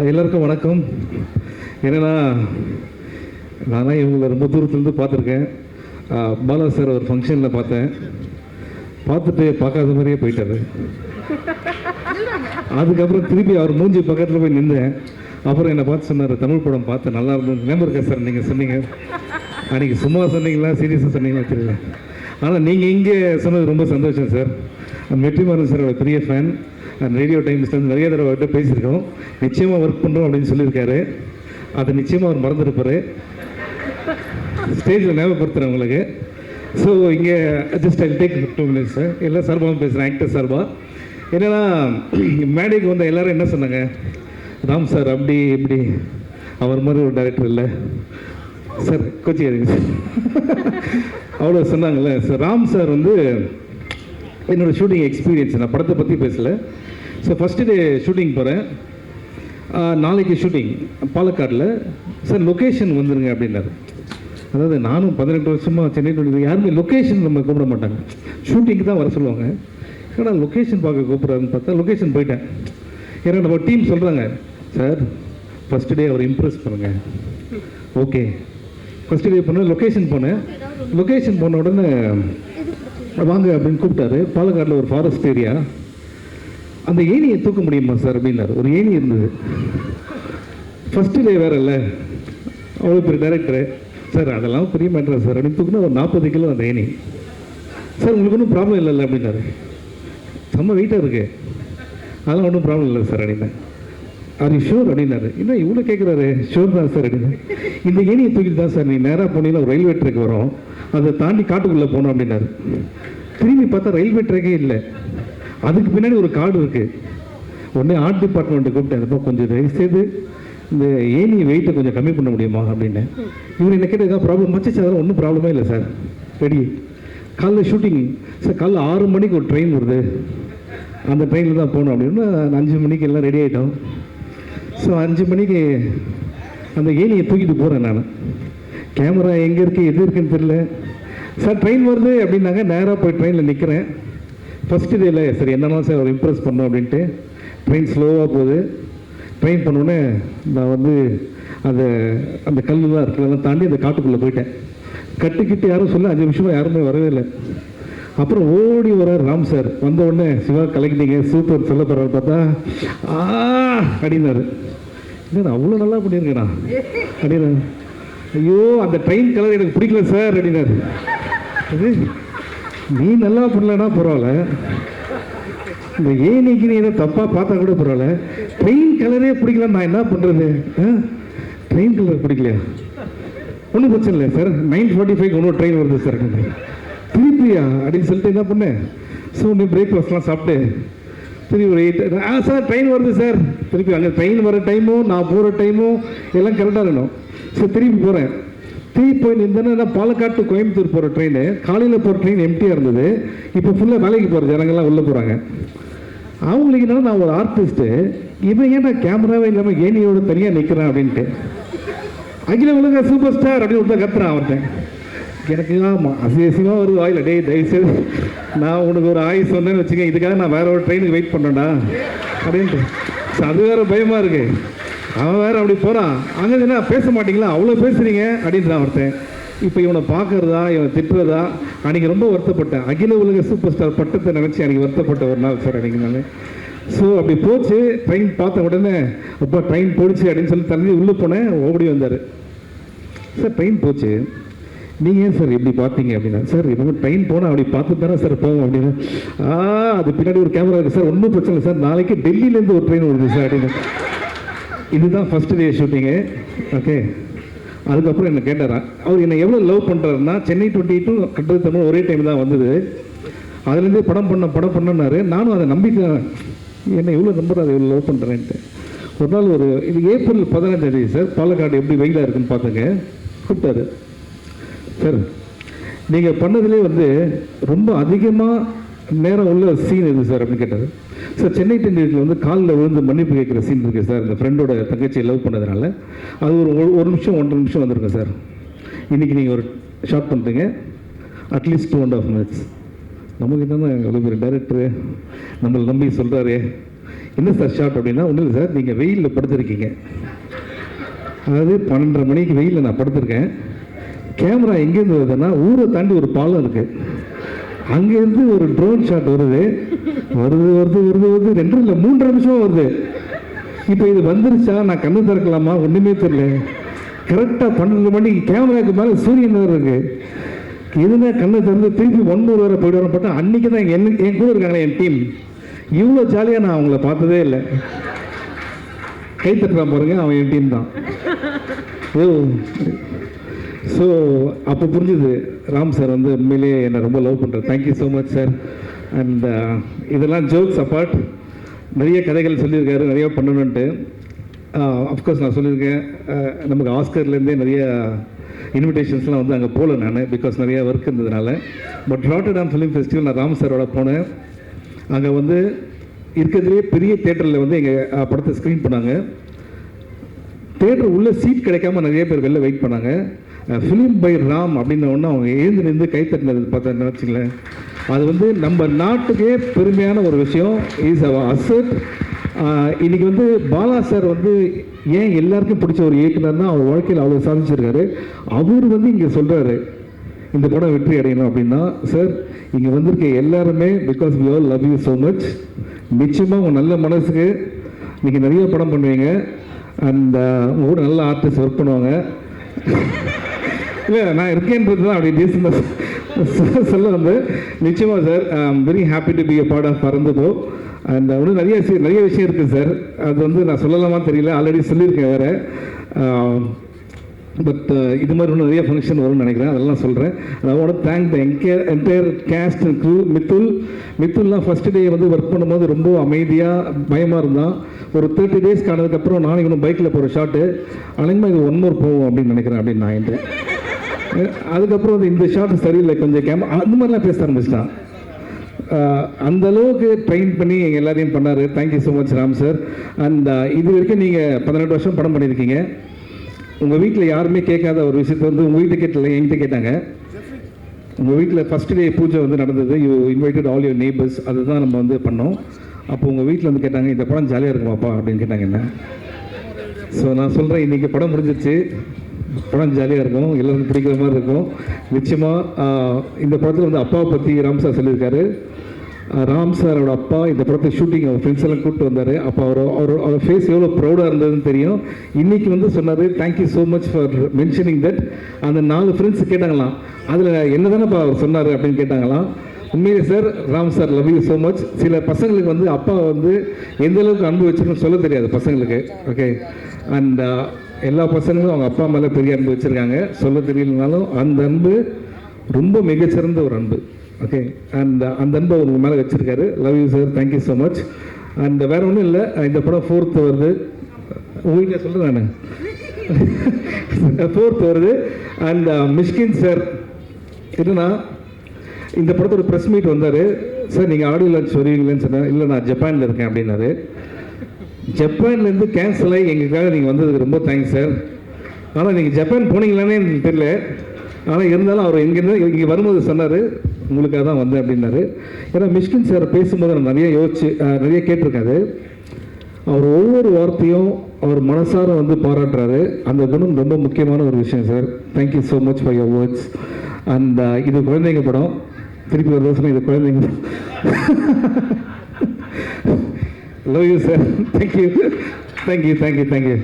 எல்லாருக்கும் வணக்கம். என்னென்னா நானே இவங்களை ரொம்ப தூரத்துலேருந்து பார்த்துருக்கேன். பாலா சார் ஒரு ஃபங்க்ஷனில் பார்த்தேன். பார்த்துட்டு பார்க்காத மாதிரியே போயிட்டாரு. அதுக்கப்புறம் திருப்பி அவர் மூஞ்சி பக்கத்தில் போய் நின்றேன். அப்புறம் என்னை பார்த்து சொன்னார், தமிழ் படம் பார்த்து நல்லா இருந்தது. ஞாபகம் இருக்கா சார் நீங்கள் சொன்னீங்க? அன்றைக்கி சும்மா சொன்னீங்களா சீரியஸாக சொன்னீங்களா தெரியல. ஆனால் நீங்கள் இங்கே சொன்னது ரொம்ப சந்தோஷம் சார். வெற்றிமாறன் சாரோட பெரிய ஃபேன். ரேடியோ டைம்ஸ்லேருந்து நிறைய தடவை அவர்கிட்ட பேசியிருக்கோம். நிச்சயமாக ஒர்க் பண்ணுறோம் அப்படின்னு சொல்லியிருக்காரு. அதை நிச்சயமாக அவர் மறந்துருப்பார். ஸ்டேஜில் ஞாபகப்படுத்துகிறேன் உங்களுக்கு. ஸோ இங்கே just I take 2 minutes sir. எல்லா சார்பாகவும் பேசுகிறேன், ஆக்டர் சார்பாக. என்னென்னா மேடைக்கு வந்த எல்லோரும் என்ன சொன்னாங்க, ராம் சார் அப்படி இப்படி அவர் மாதிரி ஒரு டைரக்டர் இல்லை சார், கோச்சிக்காதீங்க சார், அவ்வளோ சொன்னாங்கல்ல சார். ராம் சார் வந்து என்னோடய ஷூட்டிங் எக்ஸ்பீரியன்ஸ், நான் படத்தை பற்றி பேசலை. ஸோ ஃபஸ்ட்டு டே ஷூட்டிங் போகிறேன். நாளைக்கு ஷூட்டிங் பாலக்காடில் சார், லொக்கேஷன் வந்துடுங்க அப்படின்னாரு. அதாவது நானும் 18 வருஷமாக சென்னை யாருமே லொக்கேஷன் நம்ம கூப்பிட மாட்டாங்க, ஷூட்டிங்க்கு தான் வர சொல்லுவாங்க. ஏன்னா லொக்கேஷன் பார்க்க கூப்பிட்றாருன்னு பார்த்தா லொக்கேஷன் போயிட்டேன். ஏன்னா நம்ம டீம் சொல்கிறாங்க, சார் ஃபஸ்ட்டு டே அவர் இம்ப்ரெஸ் பண்ணுங்கள். ஓகே, ஃபஸ்ட்டு டே போனேன், லொக்கேஷன் போனேன். லொக்கேஷன் போன உடனே வாங்க அப்படின்னு கூப்பிட்டாரு. பாலக்காடில் ஒரு ஃபாரஸ்ட் ஏரியா. அந்த ஏணியை தூக்க முடியுமா சார் அப்படின்னாரு. ஒரு ஏணி இருந்தது. ஃபஸ்ட்டு டே வேறு இல்லை, அவ்வளோ பெரிய டைரக்டரு சார், அதெல்லாம் பெரிய மேட்ரா சார் அப்படின்னு தூக்குனா ஒரு 40 கிலோ அந்த ஏணி. சார் உங்களுக்கு ஒன்றும் ப்ராப்ளம் இல்லைல்ல அப்படின்னாரு. செம்ம வெயிட்டாக இருக்குது, அதெல்லாம் ஒன்றும் ப்ராப்ளம் இல்லை சார் அப்படின்னேன். அது ஷோர் அப்படின்னாரு. இன்னும் இவ்வளோ கேட்குறாரு. ஷோர் தான் சார் அப்படின்னு. இந்த ஏணியை தூக்கிட்டு தான் சார் நீ நேராக போனீங்கன்னா ஒரு ரயில்வே ட்ராக் வரும், அதை தாண்டி காட்டுக்குள்ளே போனோம் அப்படின்னாரு. திரும்பி பார்த்தா ரயில்வே ட்ராக்கே இல்லை, அதுக்கு பின்னாடி ஒரு காடு இருக்குது. உடனே ஆர்ட் டிபார்ட்மெண்ட்டு கூப்பிட்டேன், கொஞ்சம் தயவு செய்து இந்த ஏணி வெயிட்டை கொஞ்சம் கம்மி பண்ண முடியுமா அப்படின்னு. இவர் என்ன கேட்டால் ஏதாவது ப்ராப்ளம் மச்சிச்சு, அதெல்லாம் ஒன்றும் ப்ராப்ளமே இல்லை சார், ரெடி. காலைல ஷூட்டிங் சார், காலைல 6 மணிக்கு ஒரு ட்ரெயின் வருது, அந்த ட்ரெயினில் தான் போகணும் அப்படின்னா 5 மணிக்கு எல்லாம் ரெடி ஆகிட்டோம். ஸோ 5 மணிக்கு அந்த ஏணியை தூக்கிட்டு போகிறேன் நான். கேமரா எங்கே இருக்குது எது இருக்குன்னு தெரியல. சார் ட்ரெயின் வருது அப்படின்னாங்க. நேராக போய் ட்ரெயினில் நிற்கிறேன். ஃபஸ்ட்டு டேல சரி என்னன்னா சார் அவர் இம்ப்ரெஸ் பண்ணோம் அப்படின்ட்டு ட்ரெயின் ஸ்லோவாக போகுது. ட்ரெயின் பண்ணோடனே நான் வந்து அந்த கல்லுலாம் இருக்கிறதெல்லாம் தாண்டி அந்த காட்டுக்குள்ளே போயிட்டேன். கட்டுக்கிட்டு யாரும் சொல்ல 5 நிமிஷமாக யாருமே வரவே இல்லை. அப்புறம் ஓடி வர்றார் ராம் சார். வந்த உடனே சிவா கலக்கிட்டீங்க சூப்பர் சொல்ல போகிறாரு பார்த்தா அப்படின்னாரு. இல்லை நான் அவ்வளோ நல்லா பண்ணியிருக்கேண்ணா அப்படின்னு. ஐயோ அந்த ட்ரெயின் கலர் எனக்கு பிடிக்கல சார் அப்படின்னாரு. அது நீ நல்லா பண்ணலன்னா பரவாயில்ல, இந்த ஏனிக்கு நீ ஏதோ தப்பாக பார்த்தா கூட பரவாயில்ல, ட்ரெயின் கலரே பிடிக்கல, நான் என்ன பண்ணுறது? ட்ரெயின் கலர் பிடிக்கலையா? ஒன்றும் பிரச்சனை இல்லை சார், 9:45 இன்னொரு ட்ரெயின் வருது சார். திருப்பியா அப்படின்னு சொல்லிட்டு என்ன பண்ணேன். ஸோ நீ பிரேக்ஃபாஸ்ட்லாம் சாப்பிட்டு திருப்பி ஒரு 8 சார் ட்ரெயின் வருது சார். திருப்பி அங்கே ட்ரெயின் வர டைமும் நான் போகிற டைமும் எல்லாம் கரெக்டாக இருக்கணும். ஸோ திருப்பி போகிறேன். திருப்பி போய் நின்றேன்னா பாலக்காடு டு கோயம்புத்தூர் போகிற ட்ரெயின், காலையில் போகிற ட்ரெயின் எம்டியாக இருந்தது. இப்போ ஃபுல்லாக வேலைக்கு போகிற ஜனங்கள்லாம் உள்ளே போகிறாங்க. அவங்களுக்கு என்னன்னா நான் ஒரு ஆர்டிஸ்ட்டு, இவன் ஏன் நான் கேமராவே இல்லாமல் ஏனியோட தனியாக நிற்கிறேன் அப்படின்ட்டு. அகில உலக சூப்பர் ஸ்டார் அப்படின்னு ஒருத்தர் கத்துறான் அவர்கிட்ட. எனக்கு ஆமாம் அசியசியமாக ஒரு வாயில் டே தயவுசெய்து நான் உனக்கு ஒரு ஆய் சொன்னேன்னு வச்சுக்கேன், இதுக்காக நான் வேற ஒரு ட்ரெயினுக்கு வெயிட் பண்ணேன்டா அப்படின்ட்டு. அது வேற பயமாக இருக்கு. அவன் வேற அப்படி போகிறான். அங்கே என்ன பேச மாட்டீங்களா, அவ்வளோ பேசுறீங்க அப்படின்றான் ஒருத்தன். இப்போ இவனை பார்க்கறதா இவனை திட்டுறதா அன்றைக்கி ரொம்ப வருத்தப்பட்டேன். அகில உலக சூப்பர் ஸ்டார் பட்டத்தை நினச்சி அன்றைக்கி வருத்தப்பட்ட ஒரு நாள் சார் அன்றைக்கி நான். ஸோ அப்படி போச்சு. ட்ரெயின் பார்த்த உடனே அப்போ ட்ரெயின் போடுச்சு அப்படின்னு சொல்லி தள்ளி உள்ளே போனேன். ஓடி வந்தார் சார், ட்ரெயின் போச்சு, நீங்கள் ஏன் சார் இப்படி பார்த்தீங்க அப்படின்னா. சார் இப்போ ட்ரெயின் போனால் அப்படி பார்த்து தானே சார் போவோம் அப்படின்னு. அது பின்னாடி ஒரு கேமரா இருக்குது சார், ஒன்றும் பிரச்சனை இல்லை சார், நாளைக்கு டெல்லியிலேருந்து ஒரு ட்ரெயின் வருது சார் அப்படின்னு. இதுதான் ஃபஸ்ட்டு டே ஷூட்டிங்கு. ஓகே, அதுக்கப்புறம் என்ன கேட்டாரா அவர் என்ன எவ்வளோ லவ் பண்ணுறாருன்னா, சென்னை 22 கட்டுறது தமிழ் ஒரே டைம் தான் வந்தது. அதுலேருந்தே படம் பண்ணனாரு. நானும் அதை நம்பிட்டேன், என்ன எவ்வளோ நம்புறாரு எவ்வளோ லவ் பண்ணுறேன்ட்டு. ஒரு நாள் இது ஏப்ரல் 15 சார், பாலக்காடு எப்படி வெயிலாக இருக்குன்னு பார்த்துங்க. கூப்பிட்டாரு, சார் நீங்கள் பண்ணதுலேயே ரொம்ப அதிகமாக நேரம் உள்ள சீன் எது சார் அப்படின்னு கேட்டார். சார் சென்னை 28 காலில் விழுந்து மன்னிப்பு கேட்குற சீன் இருக்குது சார், இந்த ஃப்ரெண்டோட தங்கச்சியை லவ் பண்ணதுனால. அது ஒரு நிமிஷம் 1.5 நிமிஷம் வந்திருக்கேன் சார். இன்றைக்கி நீங்கள் ஒரு ஷார்ட் பண்ணுறீங்க, அட்லீஸ்ட் 2.5 minutes. நமக்கு என்னன்னா எவ்வளோ பெரிய டைரக்டரு நம்மளை நம்பி சொல்கிறாரு, என்ன சார் ஷார்ட் அப்படின்னா, ஒன்றும் இல்லை சார், நீங்கள் வெயிலில் படுத்திருக்கீங்க. அதாவது 12:30 மணிக்கு வெயிலில் நான் படுத்திருக்கேன். கேமரா எங்கேருந்து வருதுன்னா, ஊரை தாண்டி ஒரு பாலம் இருக்குது, அங்கேருந்து ஒரு ட்ரோன் ஷாட் வருது வருது வருது வருது வருது 2 இல்லை 3 நிமிஷம் வருது. இப்போ இது வந்துருச்சா, நான் கண்ணு திறக்கலாமா, ஒன்றுமே தெரியல. கரெக்டாக 12 மணிக்கு கேமராவுக்கு மேலே சூரியன் வேறு இருக்குது. எதுனா கண்ணை திறந்து திருப்பி 1 வேறு போய்ட்டு வர பார்த்தா, அன்றைக்கி தான் என் கூட இருக்காங்களே என் டீம், இவ்வளோ ஜாலியாக நான் அவங்கள பார்த்ததே இல்லை. கை தட்டுறான் பாருங்க, அவன் என் டீம் தான். ஸோ அப்போ புரிஞ்சுது ராம் சார் வந்து உண்மையிலேயே என்னை ரொம்ப லவ் பண்ணுறார். Thank you so much sir. And இதெல்லாம் ஜோக்ஸ் அப்பார்ட், நிறைய கதைகள் சொல்லியிருக்காரு, நிறைய பண்ணணுன்ட்டு. அஃப்கோர்ஸ் நான் சொல்லியிருக்கேன், நமக்கு ஆஸ்கர்லேருந்தே நிறைய இன்விடேஷன்ஸ்லாம் வந்து அங்கே போகல நான், பிகாஸ் நிறைய ஒர்க் இருந்ததுனால. பட் ராட்டர்டாம் ஃபிலிம் ஃபெஸ்டிவல் நான் ராம் சாரோட போனேன். அங்கே வந்து இருக்கிறதுலே பெரிய தேட்டரில் வந்து எங்கள் படத்தை ஸ்க்ரீன் பண்ணாங்க. தேட்டர் உள்ளே சீட் கிடைக்காம நிறைய பேர் வெளில வெயிட் பண்ணாங்க. ஃபிலிம் பை ராம் அப்படின்ன ஒன்று அவங்க எழுந்து நின்று கைத்தட்டினது பார்த்தா நினச்சிங்களேன், அது வந்து நம்ம நாட்டுக்கே பெருமையான ஒரு விஷயம். Is our asset. இன்றைக்கி வந்து பாலா சார் வந்து ஏன் எல்லாருக்கும் பிடிச்ச ஒரு இயக்குனர்னா, அவர் வாழ்க்கையில் அவ்வளோ சாதிச்சிருக்காரு. அவர் வந்து இங்கே சொல்கிறாரு இந்த படம் வெற்றி அடையணும் அப்படின்னா, சார் இங்கே வந்திருக்க எல்லாருமே because we all love you so much. நிச்சயமாக உங்கள் நல்ல மனசுக்கு நீங்கள் நிறைய படம் பண்ணுவீங்க. அண்ட் உங்கள் கூட நல்ல ஆர்டிஸ்ட் ஒர்க் பண்ணுவாங்க. இல்லை நான் இருக்கேன்றது தான் அப்படி டீசெண்டாக சொல்ல வந்து. நிச்சயமாக sir, I am very happy to be a part of Paranthu Po. And இன்னும் நிறைய விஷயம் இருக்குது சார், அது வந்து நான் சொல்லலாமான்னு தெரியல, ஆல்ரெடி சொல்லியிருக்கேன் வேறு. பட் இது மாதிரி இன்னும் நிறைய ஃபங்க்ஷன் வரும்னு நினைக்கிறேன், அதெல்லாம் சொல்கிறேன். அதோட thank the entire cast and crew. மித்துல்லாம் ஃபஸ்ட்டு டே வந்து ஒர்க் பண்ணும்போது ரொம்ப அமைதியாக பயமாக இருந்தான். ஒரு 30 டேஸ் காணதுக்கப்புறம் நானும் இன்னும் பைக்கில் போகிற ஷாட்டு அழகமாக இது 1 more போகும் அப்படின்னு நினைக்கிறேன் அப்படின்னு நான் என்று. அதுக்கப்புறம் வந்து இந்த ஷாட்டு சரியில்லை, கொஞ்சம் கேமரா அந்த மாதிரிலாம் பேச ஆரம்பிச்சிட்டான். அந்த அளவுக்கு ட்ரெயின் பண்ணி எங்கள் எல்லாரையும் பண்ணார். Thank you so much Ram sir. And இது வரைக்கும் நீங்கள் 18 வருஷம் படம் பண்ணியிருக்கீங்க. உங்கள் வீட்டில் யாருமே கேட்காத ஒரு விஷயத்தை வந்து உங்கள் வீட்டை கேட்டல, என்கிட்ட கேட்டாங்க. உங்கள் வீட்டில் ஃபஸ்ட் டே பூஜை வந்து நடந்தது, you invited all your neighbours, அதுதான் நம்ம வந்து பண்ணோம். அப்போ உங்கள் வீட்டில் வந்து கேட்டாங்க, இந்த படம் ஜாலியாக இருக்குமாப்பா அப்படின்னு கேட்டாங்க என்ன. ஸோ நான் சொல்கிறேன், இன்றைக்கி படம் முடிஞ்சிச்சு, படம் ஜாலியாக இருக்கும், எல்லோருக்கும் பிடிக்கிற மாதிரி இருக்கும். நிச்சயமாக இந்த படத்தில் வந்து அப்பாவை பற்றி ராம் சார் சொல்லியிருக்காரு. ராம் சாரோட அப்பா இந்த படத்தை ஷூட்டிங் அவர் ஃப்ரெண்ட்ஸ் எல்லாம் கூப்பிட்டு வந்தார். அப்போ அவர் ஃபேஸ் எவ்வளோ ப்ரௌடாக இருந்ததுன்னு தெரியும். இன்றைக்கி வந்து சொன்னார், thank you so much for mentioning that. அந்த 4 ஃப்ரெண்ட்ஸ் கேட்டாங்களாம், அதில் என்ன தானேப்பா அவர் சொன்னார் அப்படின்னு கேட்டாங்களாம். உண்மையிலே sir, Ram sir love you so much. சில பசங்களுக்கு வந்து அப்பா வந்து எந்த அளவுக்கு அன்பு வச்சுருக்குன்னு சொல்ல தெரியாது பசங்களுக்கு. ஓகே. அண்ட் எல்லா பசங்களும் அவங்க அப்பா மேலே பெரிய அன்பு வச்சுருக்காங்க, சொல்ல தெரியலனாலும் அந்த அன்பு ரொம்ப மிகச்சிறந்த ஒரு அன்பு. ஓகே. அண்ட் அந்த அன்பை உங்க மேலே வச்சுருக்காரு. Love you sir, thank you so much. And வேறு ஒன்றும் இல்லை, இந்த படம் 4th வருது. உங்கள்கிட்ட சொல்கிறேன் நான் 4th வருது. அண்ட் மிஷ்கின் சார் என்னன்னா, இந்த படத்தோட ப்ரெஸ் மீட் வந்தார். சார் நீங்கள் ஆடியோ லான்ச் வருவீங்களேன்னு சொன்னேன். இல்லை நான் ஜப்பானில் இருக்கேன் அப்படின்னாரு. ஜப்பான்லேருந்து கேன்சல் ஆகி எங்களுக்காக நீங்கள் வந்ததுக்கு ரொம்ப தேங்க்ஸ் சார். ஆனால் நீங்கள் ஜப்பான் போனீங்களானே எனக்கு தெரியல. ஆனால் இருந்தாலும் அவர் இங்கே வரும்போது சொன்னார், உங்களுக்காக தான் வந்தேன் அப்படின்னாரு. ஏன்னா மிஷ்கின் சார் பேசும்போது நான் நிறைய கேட்டிருக்காரு. அவர் ஒவ்வொரு வார்த்தையும் அவர் மனசார வந்து பாராட்டுறாரு. அந்த குணம் ரொம்ப முக்கியமான ஒரு விஷயம் sir. Thank you so much for your words. And இது குழந்தைங்க படம், திருப்பி ஒரு வருஷம் இது குழந்தைங்க. Love you sir. தேங்க்யூ.